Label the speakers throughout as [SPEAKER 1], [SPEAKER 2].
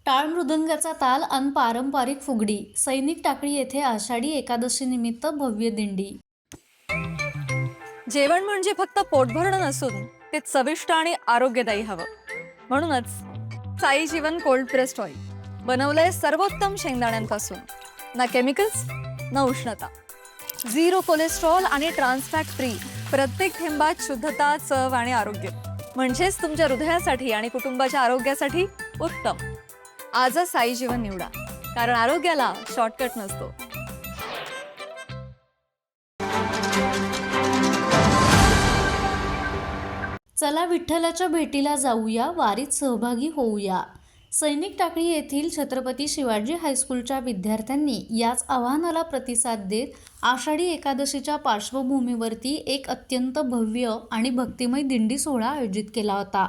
[SPEAKER 1] टाळ मृदंगाचा ताल अन पारंपरिक फुगडी. सैनिक टाकळी येथे आषाढी एकादशी निमित्त भव्य दिंडी.
[SPEAKER 2] जेवण म्हणजे फक्त पोटभरणं नसून ते चविष्ट आणि आरोग्यदायी हवं. म्हणूनच साई जीवन कोल्ड प्रेस्ड ऑइल बनवलंय सर्वोत्तम शेंगदाण्यांपासून. ना केमिकल्स ना उष्णता, झिरो कोलेस्ट्रॉल आणि ट्रान्सफॅट फ्री. प्रत्येक थेंबात शुद्धता, चव आणि आरोग्य. म्हणजेच तुमच्या हृदयासाठी आणि कुटुंबाच्या आरोग्यासाठी उत्तम. आजच साई जीवन निवडा, कारण आरोग्याला शॉर्टकट नसतो.
[SPEAKER 1] चला विठ्ठलाच्या भेटीला जाऊया, वारीत सहभागी होऊया. सैनिक टाकळी येथील छत्रपती शिवाजी हायस्कूलच्या विद्यार्थ्यांनी याच आवाहनाला प्रतिसाद देत आषाढी एकादशीच्या पार्श्वभूमीवरती एक अत्यंत भव्य आणि भक्तिमय दिंडी सोहळा आयोजित केला होता.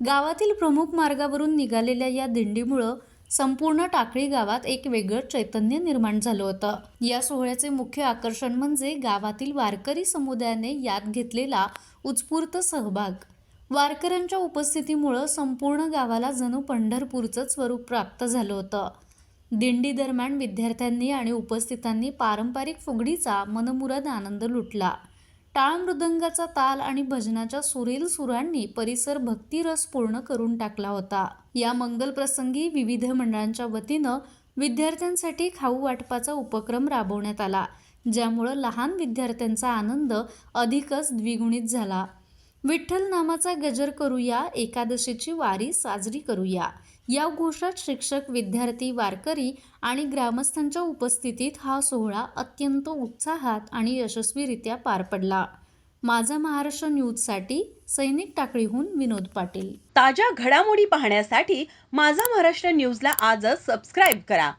[SPEAKER 1] गावातील प्रमुख मार्गावरून निघालेल्या या दिंडीमुळं संपूर्ण टाकळी गावात एक वेगळं चैतन्य निर्माण झालं होतं. या सोहळ्याचे मुख्य आकर्षण म्हणजे गावातील वारकरी समुदायाने यात घेतलेला उत्स्फूर्त सहभाग. वारकऱ्यांच्या उपस्थितीमुळं संपूर्ण गावाला जणू पंढरपूरचं स्वरूप प्राप्त झालं होतं. दिंडी दरम्यान विद्यार्थ्यांनी आणि उपस्थितांनी पारंपरिक फुगडीचा मनमुराद आनंद लुटला. टाळ मृदंगाचा ताल आणि भजनाच्या सुरेल सुरांनी परिसर भक्तिरस पूर्ण करून टाकला होता. या मंगल प्रसंगी विविध मंडळांच्या वतीनं विद्यार्थ्यांसाठी खाऊ वाटपाचा उपक्रम राबवण्यात आला, ज्यामुळं लहान विद्यार्थ्यांचा आनंद अधिकच द्विगुणित झाला. विठ्ठल नामाचा गजर करूया, एकादशीची वारी साजरी करूया, या घोषात शिक्षक, विद्यार्थी, वारकरी आणि ग्रामस्थांच्या उपस्थितीत हा सोहळा अत्यंत उत्साहात आणि यशस्वीरित्या पार पडला. माझा महाराष्ट्र न्यूजसाठी सैनिक टाकळीहून विनोद पाटील.
[SPEAKER 3] ताज्या घडामोडी पाहण्यासाठी माझा महाराष्ट्र न्यूजला आजच सबस्क्राईब करा.